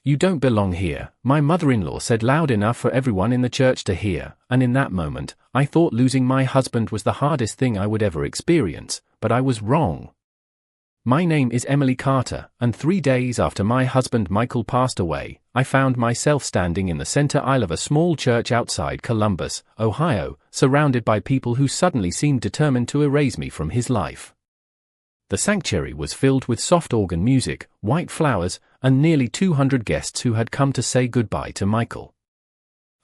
"You don't belong here," my mother-in-law said loud enough for everyone in the church to hear, and in that moment, I thought losing my husband was the hardest thing I would ever experience, but I was wrong. My name is Emily Carter, and 3 days after my husband Michael passed away, I found myself standing in the center aisle of a small church outside Columbus, Ohio, surrounded by people who suddenly seemed determined to erase me from his life. The sanctuary was filled with soft organ music, white flowers, and nearly 200 guests who had come to say goodbye to Michael.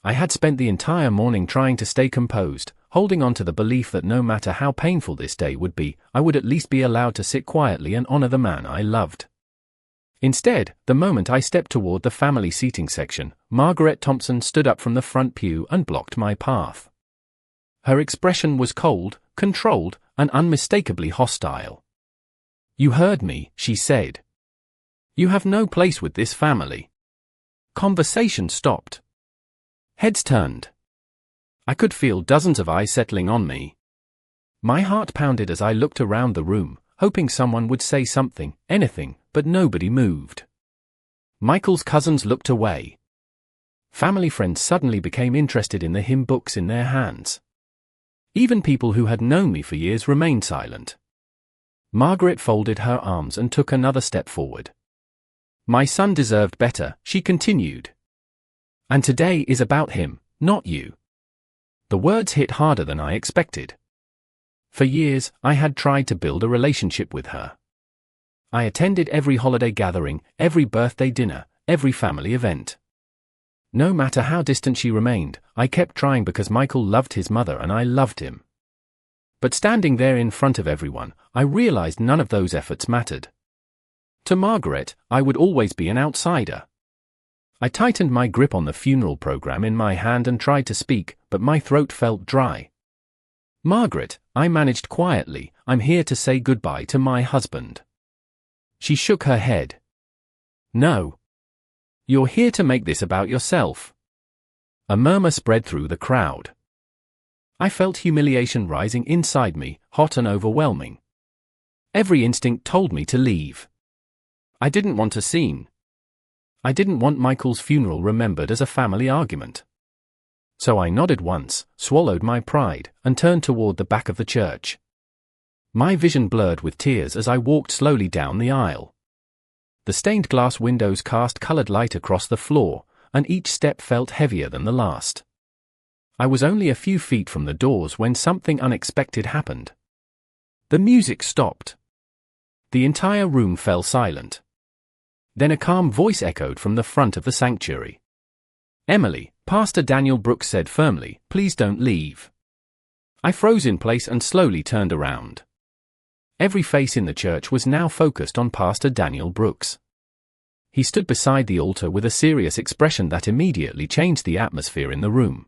I had spent the entire morning trying to stay composed, holding on to the belief that no matter how painful this day would be, I would at least be allowed to sit quietly and honor the man I loved. Instead, the moment I stepped toward the family seating section, Margaret Thompson stood up from the front pew and blocked my path. Her expression was cold, controlled, and unmistakably hostile. "You heard me," she said. "You have no place with this family." Conversation stopped. Heads turned. I could feel dozens of eyes settling on me. My heart pounded as I looked around the room, hoping someone would say something, anything, but nobody moved. Michael's cousins looked away. Family friends suddenly became interested in the hymn books in their hands. Even people who had known me for years remained silent. Margaret folded her arms and took another step forward. "My son deserved better," she continued. "And today is about him, not you." The words hit harder than I expected. For years, I had tried to build a relationship with her. I attended every holiday gathering, every birthday dinner, every family event. No matter how distant she remained, I kept trying because Michael loved his mother and I loved him. But standing there in front of everyone, I realized none of those efforts mattered. To Margaret, I would always be an outsider. I tightened my grip on the funeral program in my hand and tried to speak, but my throat felt dry. "Margaret," I managed quietly, "I'm here to say goodbye to my husband." She shook her head. "No. You're here to make this about yourself." A murmur spread through the crowd. I felt humiliation rising inside me, hot and overwhelming. Every instinct told me to leave. I didn't want a scene. I didn't want Michael's funeral remembered as a family argument. So I nodded once, swallowed my pride, and turned toward the back of the church. My vision blurred with tears as I walked slowly down the aisle. The stained glass windows cast colored light across the floor, and each step felt heavier than the last. I was only a few feet from the doors when something unexpected happened. The music stopped. The entire room fell silent. Then a calm voice echoed from the front of the sanctuary. "Emily," Pastor Daniel Brooks said firmly, "please don't leave." I froze in place and slowly turned around. Every face in the church was now focused on Pastor Daniel Brooks. He stood beside the altar with a serious expression that immediately changed the atmosphere in the room.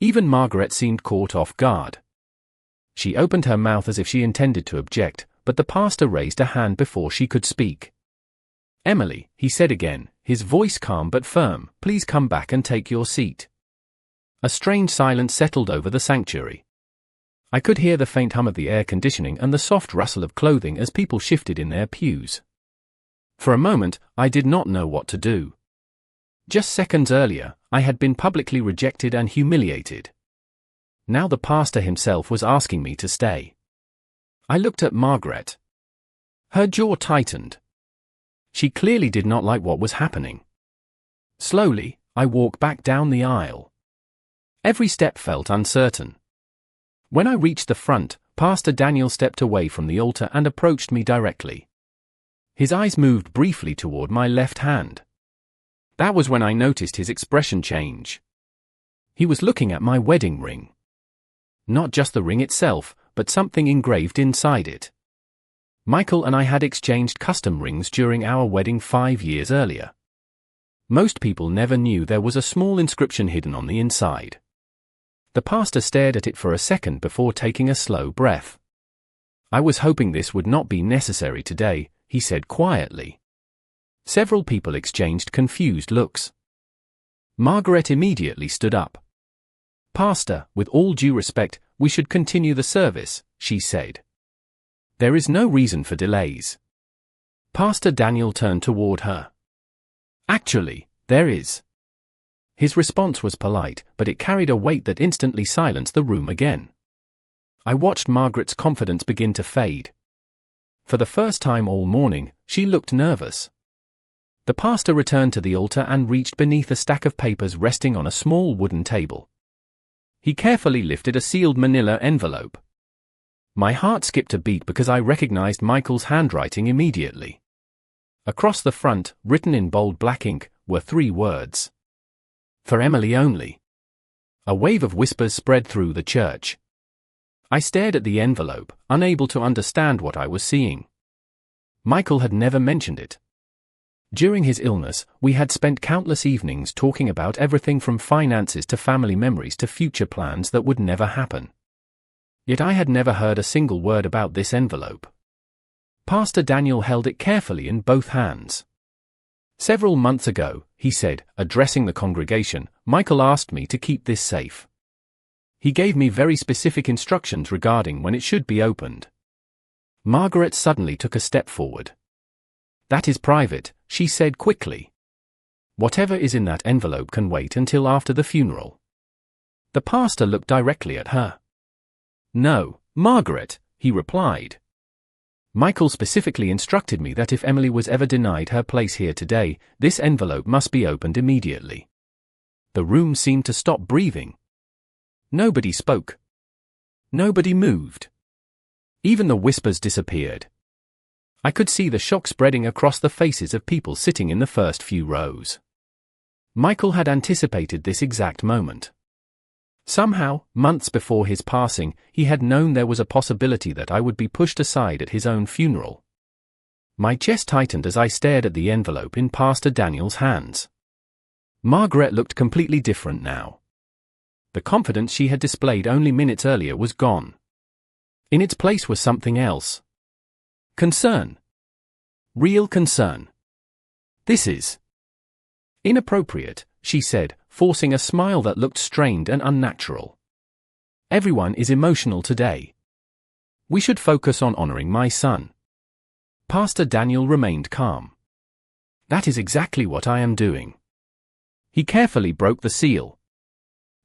Even Margaret seemed caught off guard. She opened her mouth as if she intended to object, but the pastor raised a hand before she could speak. "Emily," he said again, his voice calm but firm, "please come back and take your seat." A strange silence settled over the sanctuary. I could hear the faint hum of the air conditioning and the soft rustle of clothing as people shifted in their pews. For a moment, I did not know what to do. Just seconds earlier, I had been publicly rejected and humiliated. Now the pastor himself was asking me to stay. I looked at Margaret. Her jaw tightened. She clearly did not like what was happening. Slowly, I walked back down the aisle. Every step felt uncertain. When I reached the front, Pastor Daniel stepped away from the altar and approached me directly. His eyes moved briefly toward my left hand. That was when I noticed his expression change. He was looking at my wedding ring. Not just the ring itself, but something engraved inside it. Michael and I had exchanged custom rings during our wedding 5 years earlier. Most people never knew there was a small inscription hidden on the inside. The pastor stared at it for a second before taking a slow breath. "I was hoping this would not be necessary today," he said quietly. Several people exchanged confused looks. Margaret immediately stood up. "Pastor, with all due respect, we should continue the service," she said. "There is no reason for delays." Pastor Daniel turned toward her. Actually, there is. His response was polite, but it carried a weight that instantly silenced the room again. I watched Margaret's confidence begin to fade. For the first time all morning, she looked nervous. The pastor returned to the altar and reached beneath a stack of papers resting on a small wooden table. He carefully lifted a sealed manila envelope. My heart skipped a beat because I recognized Michael's handwriting immediately. Across the front, written in bold black ink, were 3 words. For Emily only. A wave of whispers spread through the church. I stared at the envelope, unable to understand what I was seeing. Michael had never mentioned it. During his illness, we had spent countless evenings talking about everything from finances to family memories to future plans that would never happen. Yet I had never heard a single word about this envelope. Pastor Daniel held it carefully in both hands. Several months ago, he said, addressing the congregation, Michael asked me to keep this safe. He gave me very specific instructions regarding when it should be opened. Margaret suddenly took a step forward. That is private, she said quickly. Whatever is in that envelope can wait until after the funeral. The pastor looked directly at her. No, Margaret, he replied. Michael specifically instructed me that if Emily was ever denied her place here today, this envelope must be opened immediately. The room seemed to stop breathing. Nobody spoke. Nobody moved. Even the whispers disappeared. I could see the shock spreading across the faces of people sitting in the first few rows. Michael had anticipated this exact moment. Somehow, months before his passing, he had known there was a possibility that I would be pushed aside at his own funeral. My chest tightened as I stared at the envelope in Pastor Daniel's hands. Margaret looked completely different now. The confidence she had displayed only minutes earlier was gone. In its place was something else. Concern. Real concern. This is inappropriate, she said, forcing a smile that looked strained and unnatural. Everyone is emotional today. We should focus on honoring my son. Pastor Daniel remained calm. That is exactly what I am doing. He carefully broke the seal.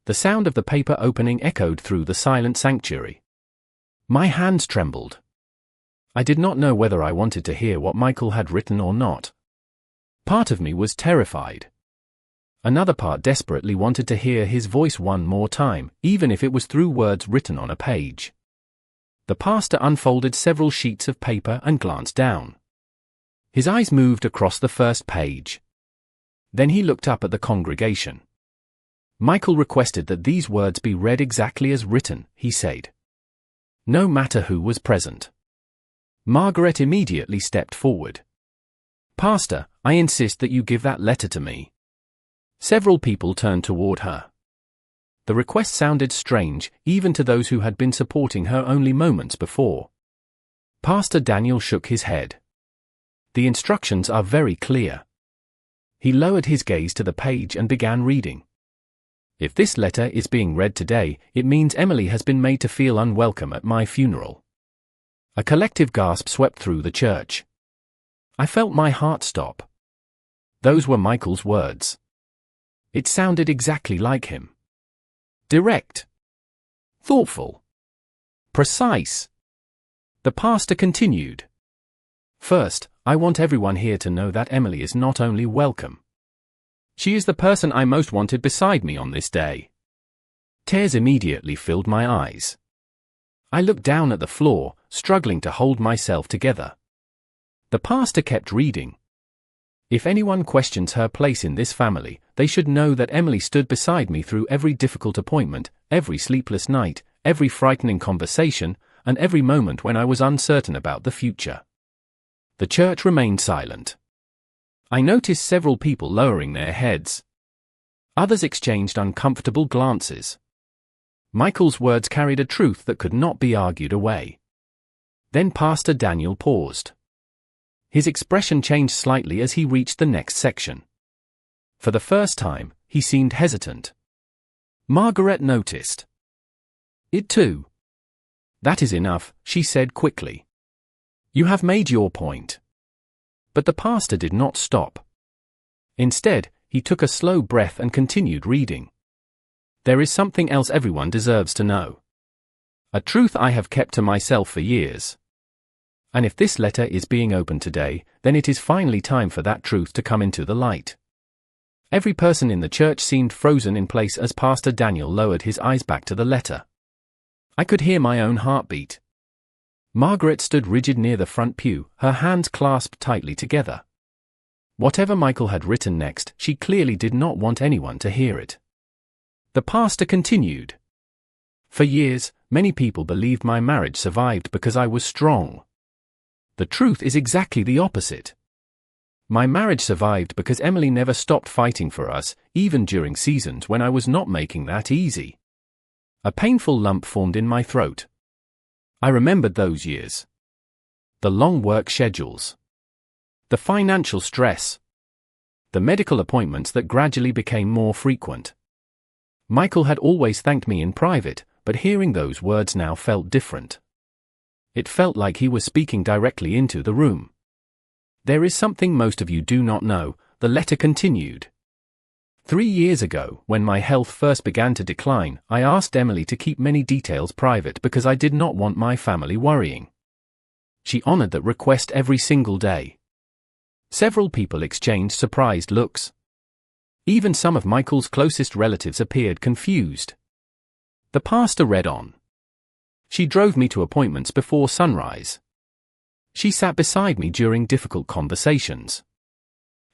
The sound of the paper opening echoed through the silent sanctuary. My hands trembled. I did not know whether I wanted to hear what Michael had written or not. Part of me was terrified. Another part desperately wanted to hear his voice one more time, even if it was through words written on a page. The pastor unfolded several sheets of paper and glanced down. His eyes moved across the first page. Then he looked up at the congregation. Michael requested that these words be read exactly as written, he said. No matter who was present. Margaret immediately stepped forward. Pastor, I insist that you give that letter to me. Several people turned toward her. The request sounded strange, even to those who had been supporting her only moments before. Pastor Daniel shook his head. The instructions are very clear. He lowered his gaze to the page and began reading. If this letter is being read today, it means Emily has been made to feel unwelcome at my funeral. A collective gasp swept through the church. I felt my heart stop. Those were Michael's words. It sounded exactly like him. Direct. Thoughtful. Precise. The pastor continued. First, I want everyone here to know that Emily is not only welcome. She is the person I most wanted beside me on this day. Tears immediately filled my eyes. I looked down at the floor, struggling to hold myself together. The pastor kept reading. If anyone questions her place in this family, they should know that Emily stood beside me through every difficult appointment, every sleepless night, every frightening conversation, and every moment when I was uncertain about the future. The church remained silent. I noticed several people lowering their heads. Others exchanged uncomfortable glances. Michael's words carried a truth that could not be argued away. Then Pastor Daniel paused. His expression changed slightly as he reached the next section. For the first time, he seemed hesitant. Margaret noticed. It too. That is enough, she said quickly. You have made your point. But the pastor did not stop. Instead, he took a slow breath and continued reading. There is something else everyone deserves to know. A truth I have kept to myself for years. And if this letter is being opened today, then it is finally time for that truth to come into the light. Every person in the church seemed frozen in place as Pastor Daniel lowered his eyes back to the letter. I could hear my own heartbeat. Margaret stood rigid near the front pew, her hands clasped tightly together. Whatever Michael had written next, she clearly did not want anyone to hear it. The pastor continued. For years, many people believed my marriage survived because I was strong. The truth is exactly the opposite. My marriage survived because Emily never stopped fighting for us, even during seasons when I was not making that easy. A painful lump formed in my throat. I remembered those years. The long work schedules. The financial stress. The medical appointments that gradually became more frequent. Michael had always thanked me in private, but hearing those words now felt different. It felt like he was speaking directly into the room. There is something most of you do not know, the letter continued. 3 years ago, when my health first began to decline, I asked Emily to keep many details private because I did not want my family worrying. She honored that request every single day. Several people exchanged surprised looks. Even some of Michael's closest relatives appeared confused. The pastor read on. She drove me to appointments before sunrise. She sat beside me during difficult conversations.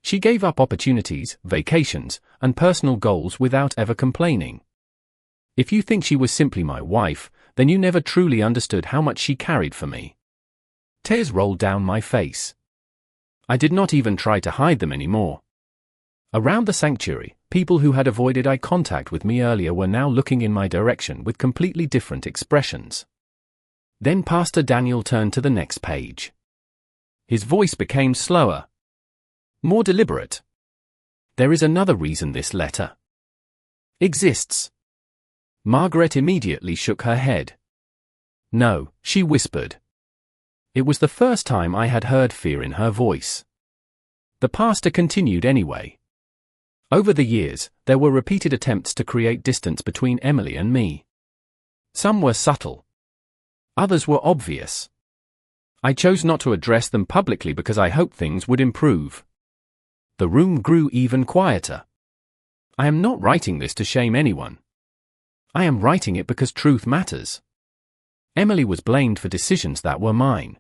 She gave up opportunities, vacations, and personal goals without ever complaining. If you think she was simply my wife, then you never truly understood how much she carried for me. Tears rolled down my face. I did not even try to hide them anymore. Around the sanctuary, people who had avoided eye contact with me earlier were now looking in my direction with completely different expressions. Then Pastor Daniel turned to the next page. His voice became slower, more deliberate. There is another reason this letter exists. Margaret immediately shook her head. No, she whispered. It was the first time I had heard fear in her voice. The pastor continued anyway. Over the years, there were repeated attempts to create distance between Emily and me. Some were subtle. Others were obvious. I chose not to address them publicly because I hoped things would improve. The room grew even quieter. I am not writing this to shame anyone. I am writing it because truth matters. Emily was blamed for decisions that were mine.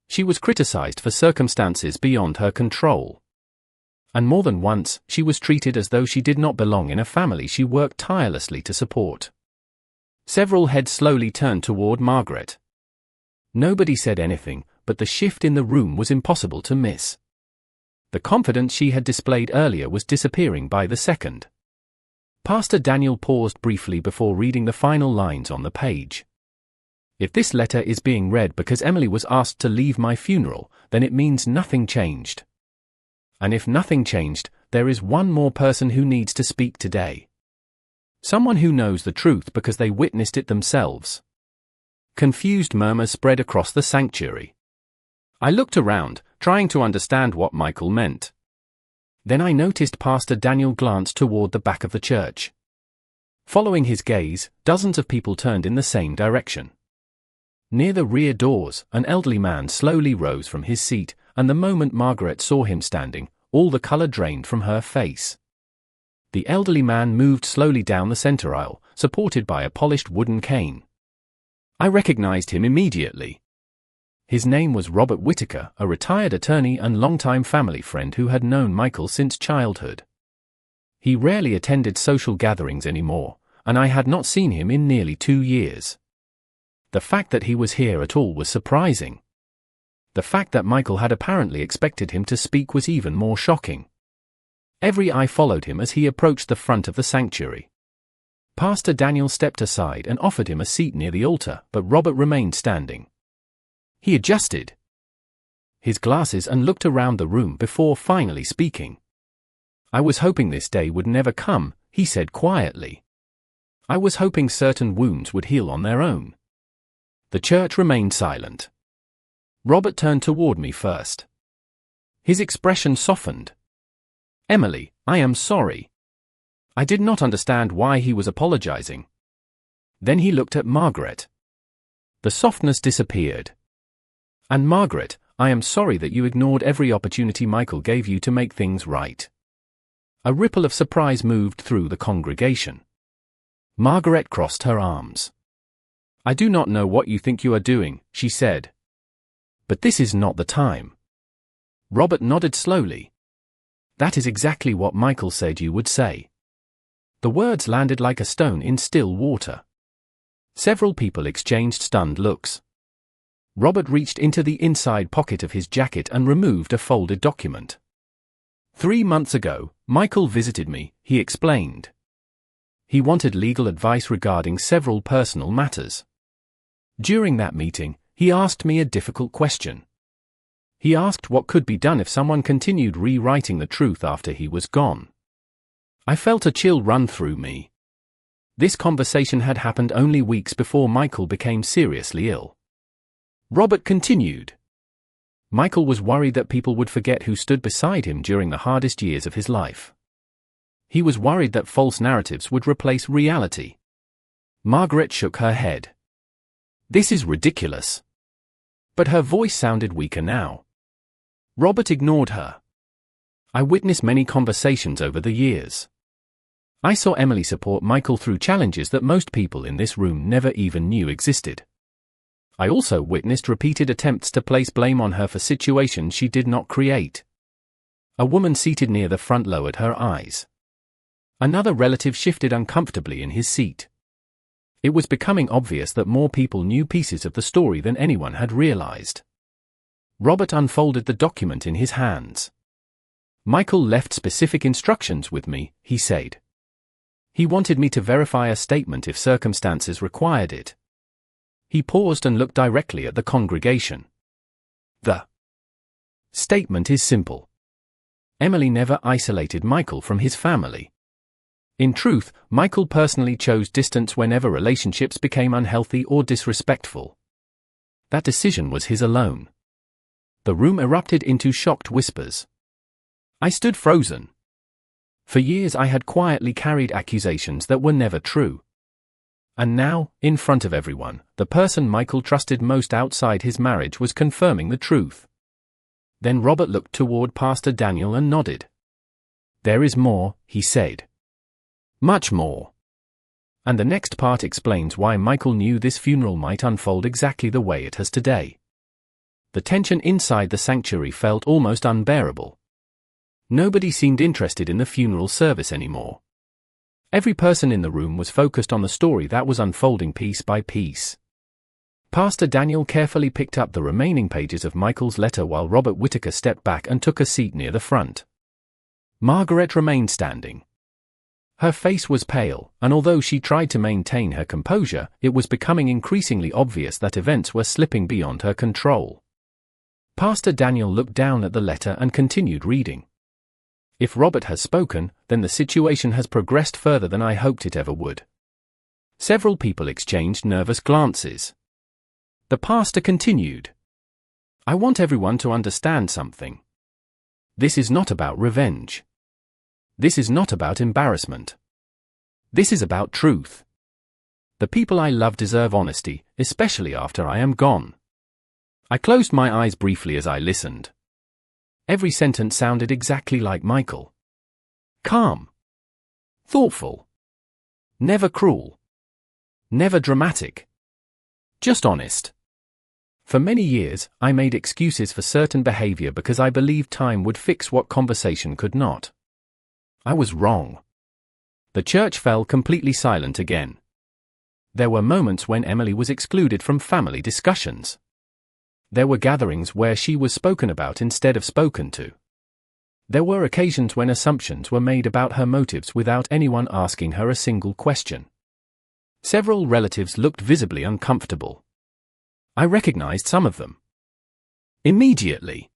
She was criticized for circumstances beyond her control. And more than once, she was treated as though she did not belong in a family she worked tirelessly to support. Several heads slowly turned toward Margaret. Nobody said anything, but the shift in the room was impossible to miss. The confidence she had displayed earlier was disappearing by the second. Pastor Daniel paused briefly before reading the final lines on the page. If this letter is being read because Emily was asked to leave my funeral, then it means nothing changed. And if nothing changed, there is one more person who needs to speak today. Someone who knows the truth because they witnessed it themselves. Confused murmurs spread across the sanctuary. I looked around, trying to understand what Michael meant. Then I noticed Pastor Daniel glance toward the back of the church. Following his gaze, dozens of people turned in the same direction. Near the rear doors, an elderly man slowly rose from his seat, and the moment Margaret saw him standing, all the color drained from her face. The elderly man moved slowly down the center aisle, supported by a polished wooden cane. I recognized him immediately. His name was Robert Whitaker, a retired attorney and longtime family friend who had known Michael since childhood. He rarely attended social gatherings anymore, and I had not seen him in nearly 2 years. The fact that he was here at all was surprising. The fact that Michael had apparently expected him to speak was even more shocking. Every eye followed him as he approached the front of the sanctuary. Pastor Daniel stepped aside and offered him a seat near the altar, but Robert remained standing. He adjusted his glasses and looked around the room before finally speaking. I was hoping this day would never come, he said quietly. I was hoping certain wounds would heal on their own. The church remained silent. Robert turned toward me first. His expression softened. Emily, I am sorry. I did not understand why he was apologizing. Then he looked at Margaret. The softness disappeared. And Margaret, I am sorry that you ignored every opportunity Michael gave you to make things right. A ripple of surprise moved through the congregation. Margaret crossed her arms. I do not know what you think you are doing, she said. But this is not the time. Robert nodded slowly. That is exactly what Michael said you would say. The words landed like a stone in still water. Several people exchanged stunned looks. Robert reached into the inside pocket of his jacket and removed a folded document. 3 months ago, Michael visited me, he explained. He wanted legal advice regarding several personal matters. During that meeting, he asked me a difficult question. He asked what could be done if someone continued rewriting the truth after he was gone. I felt a chill run through me. This conversation had happened only weeks before Michael became seriously ill. Robert continued. Michael was worried that people would forget who stood beside him during the hardest years of his life. He was worried that false narratives would replace reality. Margaret shook her head. This is ridiculous. But her voice sounded weaker now. Robert ignored her. I witnessed many conversations over the years. I saw Emily support Michael through challenges that most people in this room never even knew existed. I also witnessed repeated attempts to place blame on her for situations she did not create. A woman seated near the front lowered her eyes. Another relative shifted uncomfortably in his seat. It was becoming obvious that more people knew pieces of the story than anyone had realized. Robert unfolded the document in his hands. Michael left specific instructions with me, he said. He wanted me to verify a statement if circumstances required it. He paused and looked directly at the congregation. The statement is simple. Emily never isolated Michael from his family. In truth, Michael personally chose distance whenever relationships became unhealthy or disrespectful. That decision was his alone. The room erupted into shocked whispers. I stood frozen. For years I had quietly carried accusations that were never true. And now, in front of everyone, the person Michael trusted most outside his marriage was confirming the truth. Then Robert looked toward Pastor Daniel and nodded. There is more, he said. Much more. And the next part explains why Michael knew this funeral might unfold exactly the way it has today. The tension inside the sanctuary felt almost unbearable. Nobody seemed interested in the funeral service anymore. Every person in the room was focused on the story that was unfolding piece by piece. Pastor Daniel carefully picked up the remaining pages of Michael's letter while Robert Whittaker stepped back and took a seat near the front. Margaret remained standing. Her face was pale, and although she tried to maintain her composure, it was becoming increasingly obvious that events were slipping beyond her control. Pastor Daniel looked down at the letter and continued reading. If Robert has spoken, then the situation has progressed further than I hoped it ever would. Several people exchanged nervous glances. The pastor continued. I want everyone to understand something. This is not about revenge. This is not about embarrassment. This is about truth. The people I love deserve honesty, especially after I am gone. I closed my eyes briefly as I listened. Every sentence sounded exactly like Michael. Calm. Thoughtful. Never cruel. Never dramatic. Just honest. For many years, I made excuses for certain behavior because I believed time would fix what conversation could not. I was wrong. The church fell completely silent again. There were moments when Emily was excluded from family discussions. There were gatherings where she was spoken about instead of spoken to. There were occasions when assumptions were made about her motives without anyone asking her a single question. Several relatives looked visibly uncomfortable. I recognized some of them. Immediately.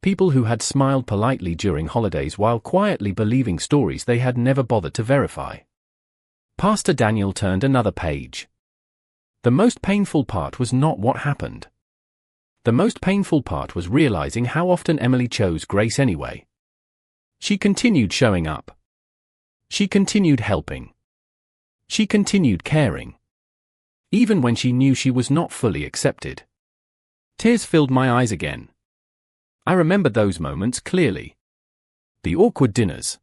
People who had smiled politely during holidays while quietly believing stories they had never bothered to verify. Pastor Daniel turned another page. The most painful part was not what happened. The most painful part was realizing how often Emily chose grace anyway. She continued showing up. She continued helping. She continued caring. Even when she knew she was not fully accepted. Tears filled my eyes again. I remembered those moments clearly. The awkward dinners.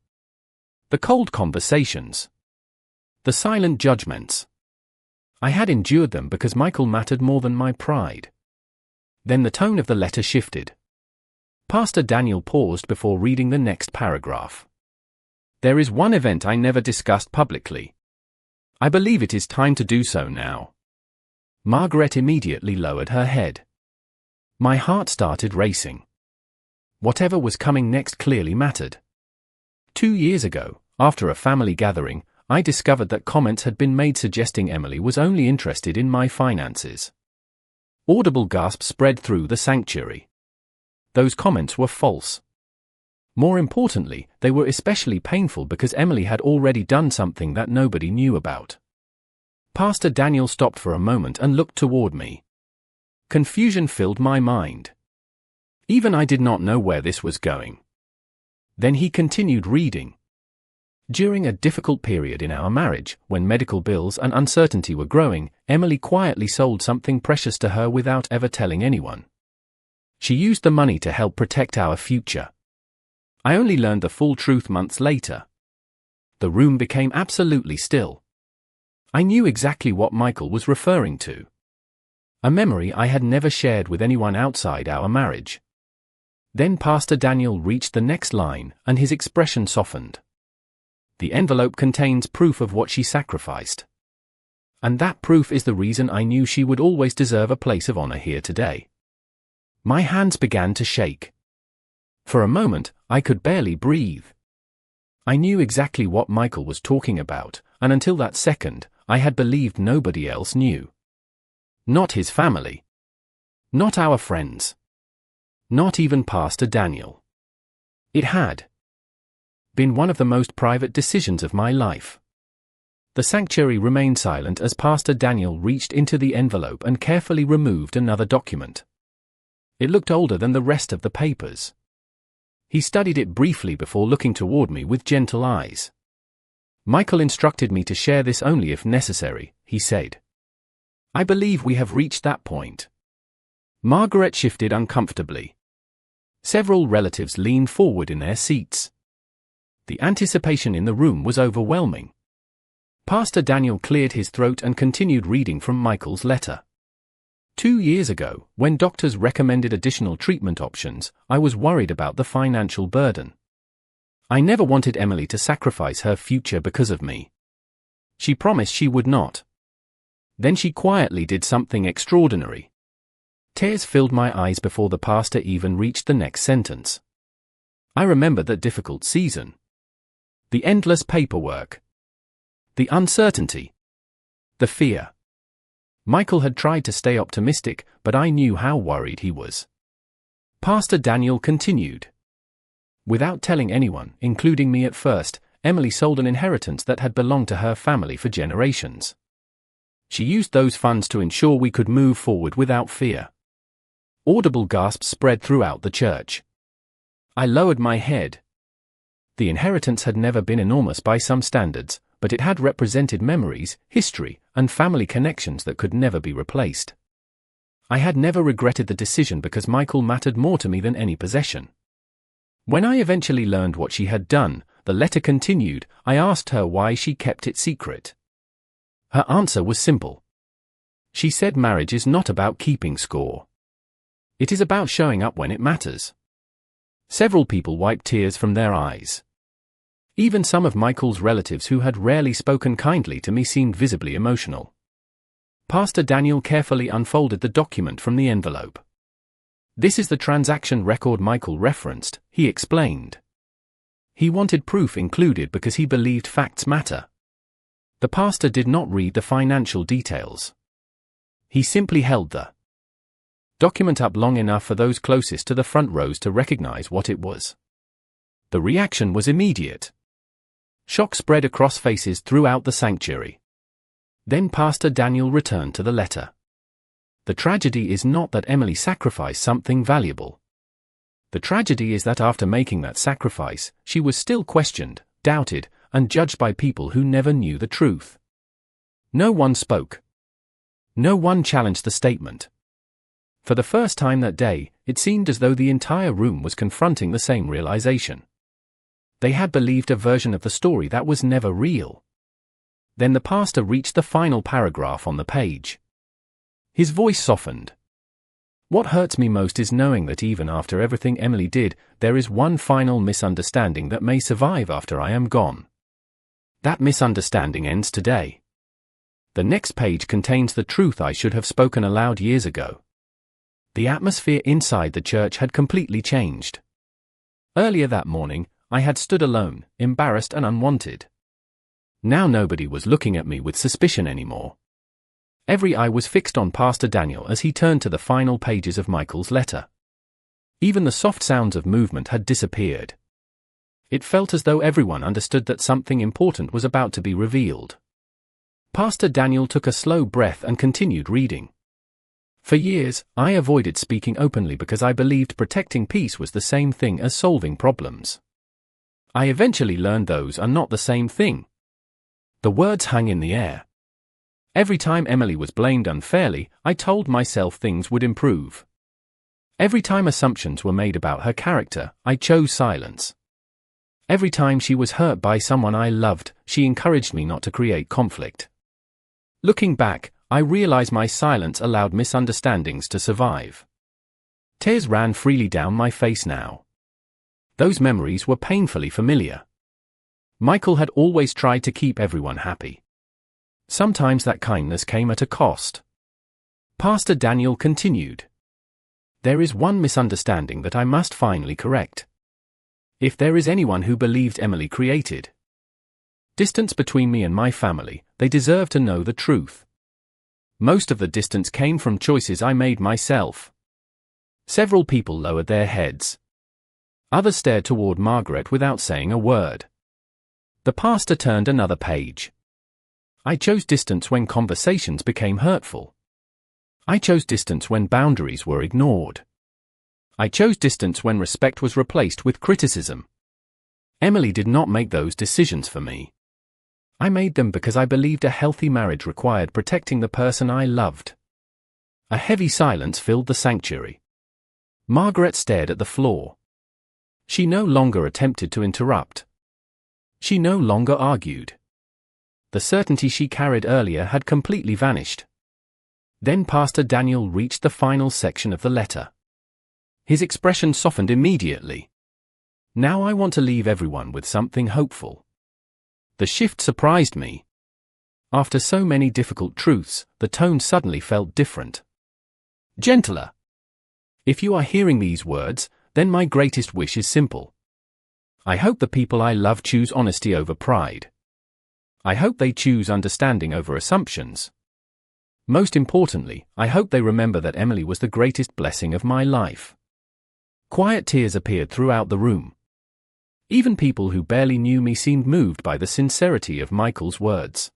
The cold conversations. The silent judgments. I had endured them because Michael mattered more than my pride. Then the tone of the letter shifted. Pastor Daniel paused before reading the next paragraph. There is one event I never discussed publicly. I believe it is time to do so now. Margaret immediately lowered her head. My heart started racing. Whatever was coming next clearly mattered. 2 years ago, after a family gathering, I discovered that comments had been made suggesting Emily was only interested in my finances. Audible gasps spread through the sanctuary. Those comments were false. More importantly, they were especially painful because Emily had already done something that nobody knew about. Pastor Daniel stopped for a moment and looked toward me. Confusion filled my mind. Even I did not know where this was going. Then he continued reading. During a difficult period in our marriage, when medical bills and uncertainty were growing, Emily quietly sold something precious to her without ever telling anyone. She used the money to help protect our future. I only learned the full truth months later. The room became absolutely still. I knew exactly what Michael was referring to. A memory I had never shared with anyone outside our marriage. Then Pastor Daniel reached the next line, and his expression softened. The envelope contains proof of what she sacrificed. And that proof is the reason I knew she would always deserve a place of honor here today. My hands began to shake. For a moment, I could barely breathe. I knew exactly what Michael was talking about, and until that second, I had believed nobody else knew. Not his family. Not our friends. Not even Pastor Daniel. It had been one of the most private decisions of my life. The sanctuary remained silent as Pastor Daniel reached into the envelope and carefully removed another document. It looked older than the rest of the papers. He studied it briefly before looking toward me with gentle eyes. Michael instructed me to share this only if necessary, he said. I believe we have reached that point. Margaret shifted uncomfortably. Several relatives leaned forward in their seats. The anticipation in the room was overwhelming. Pastor Daniel cleared his throat and continued reading from Michael's letter. 2 years ago, when doctors recommended additional treatment options, I was worried about the financial burden. I never wanted Emily to sacrifice her future because of me. She promised she would not. Then she quietly did something extraordinary. Tears filled my eyes before the pastor even reached the next sentence. I remembered that difficult season. The endless paperwork. The uncertainty. The fear. Michael had tried to stay optimistic, but I knew how worried he was. Pastor Daniel continued. Without telling anyone, including me at first, Emily sold an inheritance that had belonged to her family for generations. She used those funds to ensure we could move forward without fear. Audible gasps spread throughout the church. I lowered my head. The inheritance had never been enormous by some standards, but it had represented memories, history, and family connections that could never be replaced. I had never regretted the decision because Michael mattered more to me than any possession. When I eventually learned what she had done, the letter continued, I asked her why she kept it secret. Her answer was simple. She said marriage is not about keeping score. It is about showing up when it matters. Several people wiped tears from their eyes. Even some of Michael's relatives who had rarely spoken kindly to me seemed visibly emotional. Pastor Daniel carefully unfolded the document from the envelope. This is the transaction record Michael referenced, he explained. He wanted proof included because he believed facts matter. The pastor did not read the financial details. He simply held the document up long enough for those closest to the front rows to recognize what it was. The reaction was immediate. Shock spread across faces throughout the sanctuary. Then Pastor Daniel returned to the letter. The tragedy is not that Emily sacrificed something valuable. The tragedy is that after making that sacrifice, she was still questioned, doubted, and judged by people who never knew the truth. No one spoke. No one challenged the statement. For the first time that day, it seemed as though the entire room was confronting the same realization. They had believed a version of the story that was never real. Then the pastor reached the final paragraph on the page. His voice softened. What hurts me most is knowing that even after everything Emily did, there is one final misunderstanding that may survive after I am gone. That misunderstanding ends today. The next page contains the truth I should have spoken aloud years ago. The atmosphere inside the church had completely changed. Earlier that morning, I had stood alone, embarrassed and unwanted. Now nobody was looking at me with suspicion anymore. Every eye was fixed on Pastor Daniel as he turned to the final pages of Michael's letter. Even the soft sounds of movement had disappeared. It felt as though everyone understood that something important was about to be revealed. Pastor Daniel took a slow breath and continued reading. For years, I avoided speaking openly because I believed protecting peace was the same thing as solving problems. I eventually learned those are not the same thing. The words hung in the air. Every time Emily was blamed unfairly, I told myself things would improve. Every time assumptions were made about her character, I chose silence. Every time she was hurt by someone I loved, she encouraged me not to create conflict. Looking back, I realize my silence allowed misunderstandings to survive. Tears ran freely down my face now. Those memories were painfully familiar. Michael had always tried to keep everyone happy. Sometimes that kindness came at a cost. Pastor Daniel continued. There is one misunderstanding that I must finally correct. If there is anyone who believed Emily created distance between me and my family, they deserve to know the truth. Most of the distance came from choices I made myself. Several people lowered their heads. Others stared toward Margaret without saying a word. The pastor turned another page. I chose distance when conversations became hurtful. I chose distance when boundaries were ignored. I chose distance when respect was replaced with criticism. Emily did not make those decisions for me. I made them because I believed a healthy marriage required protecting the person I loved. A heavy silence filled the sanctuary. Margaret stared at the floor. She no longer attempted to interrupt. She no longer argued. The certainty she carried earlier had completely vanished. Then Pastor Daniel reached the final section of the letter. His expression softened immediately. Now I want to leave everyone with something hopeful. The shift surprised me. After so many difficult truths, the tone suddenly felt different. Gentler. If you are hearing these words, then my greatest wish is simple. I hope the people I love choose honesty over pride. I hope they choose understanding over assumptions. Most importantly, I hope they remember that Emily was the greatest blessing of my life. Quiet tears appeared throughout the room. Even people who barely knew me seemed moved by the sincerity of Michael's words.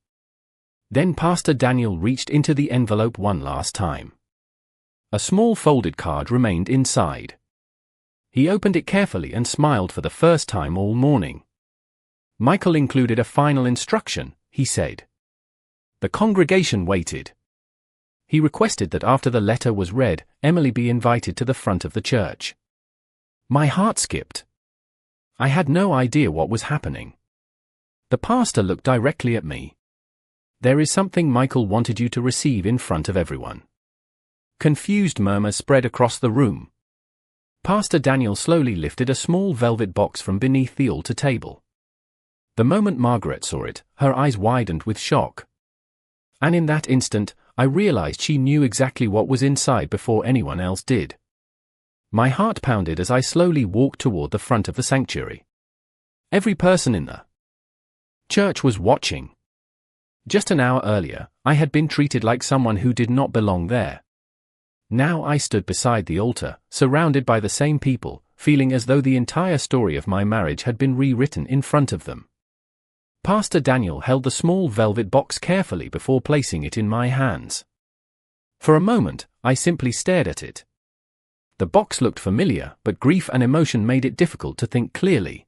Then Pastor Daniel reached into the envelope one last time. A small folded card remained inside. He opened it carefully and smiled for the first time all morning. Michael included a final instruction, he said. The congregation waited. He requested that after the letter was read, Emily be invited to the front of the church. My heart skipped. I had no idea what was happening. The pastor looked directly at me. There is something Michael wanted you to receive in front of everyone. Confused murmurs spread across the room. Pastor Daniel slowly lifted a small velvet box from beneath the altar table. The moment Margaret saw it, her eyes widened with shock. And in that instant, I realized she knew exactly what was inside before anyone else did. My heart pounded as I slowly walked toward the front of the sanctuary. Every person in the church was watching. Just an hour earlier, I had been treated like someone who did not belong there. Now I stood beside the altar, surrounded by the same people, feeling as though the entire story of my marriage had been rewritten in front of them. Pastor Daniel held the small velvet box carefully before placing it in my hands. For a moment, I simply stared at it. The box looked familiar, but grief and emotion made it difficult to think clearly.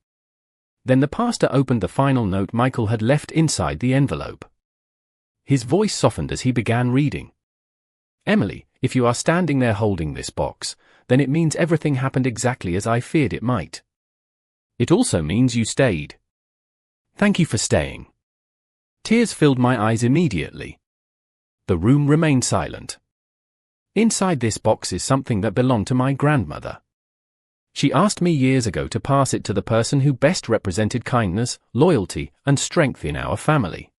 Then the pastor opened the final note Michael had left inside the envelope. His voice softened as he began reading. "Emily, if you are standing there holding this box, then it means everything happened exactly as I feared it might. It also means you stayed. Thank you for staying." Tears filled my eyes immediately. The room remained silent. Inside this box is something that belonged to my grandmother. She asked me years ago to pass it to the person who best represented kindness, loyalty, and strength in our family.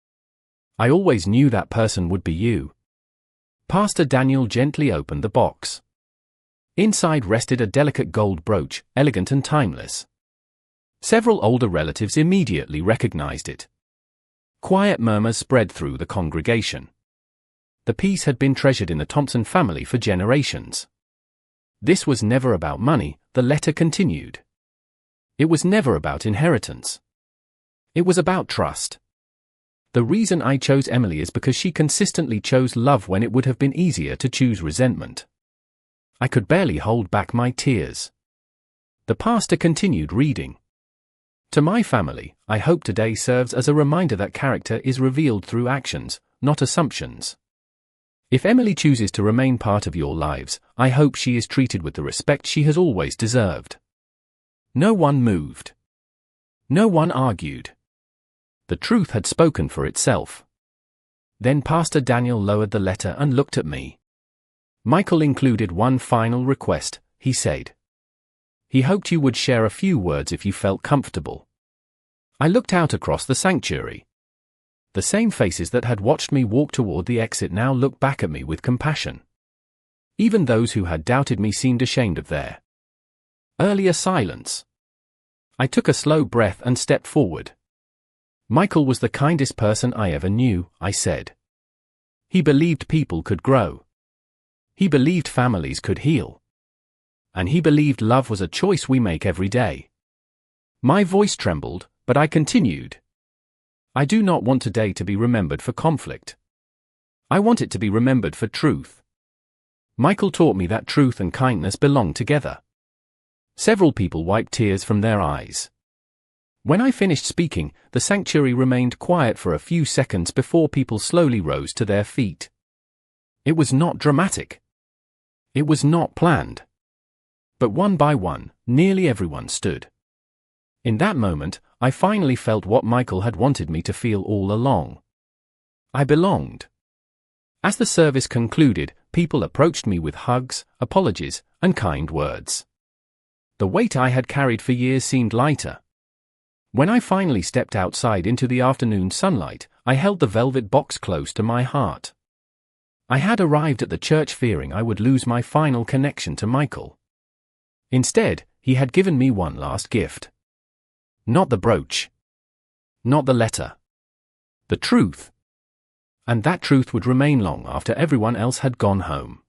I always knew that person would be you. Pastor Daniel gently opened the box. Inside rested a delicate gold brooch, elegant and timeless. Several older relatives immediately recognized it. Quiet murmurs spread through the congregation. The piece had been treasured in the Thompson family for generations. This was never about money, the letter continued. It was never about inheritance. It was about trust. The reason I chose Emily is because she consistently chose love when it would have been easier to choose resentment. I could barely hold back my tears. The pastor continued reading. To my family, I hope today serves as a reminder that character is revealed through actions, not assumptions. If Emily chooses to remain part of your lives, I hope she is treated with the respect she has always deserved. No one moved. No one argued. The truth had spoken for itself. Then Pastor Daniel lowered the letter and looked at me. Michael included one final request, he said. He hoped you would share a few words if you felt comfortable. I looked out across the sanctuary. The same faces that had watched me walk toward the exit now looked back at me with compassion. Even those who had doubted me seemed ashamed of their earlier silence. I took a slow breath and stepped forward. Michael was the kindest person I ever knew, I said. He believed people could grow. He believed families could heal. And he believed love was a choice we make every day. My voice trembled, but I continued. I do not want today to be remembered for conflict. I want it to be remembered for truth. Michael taught me that truth and kindness belong together. Several people wiped tears from their eyes. When I finished speaking, the sanctuary remained quiet for a few seconds before people slowly rose to their feet. It was not dramatic. It was not planned. But one by one, nearly everyone stood. In that moment, I finally felt what Michael had wanted me to feel all along. I belonged. As the service concluded, people approached me with hugs, apologies, and kind words. The weight I had carried for years seemed lighter. When I finally stepped outside into the afternoon sunlight, I held the velvet box close to my heart. I had arrived at the church fearing I would lose my final connection to Michael. Instead, he had given me one last gift. Not the brooch. Not the letter. The truth. And that truth would remain long after everyone else had gone home.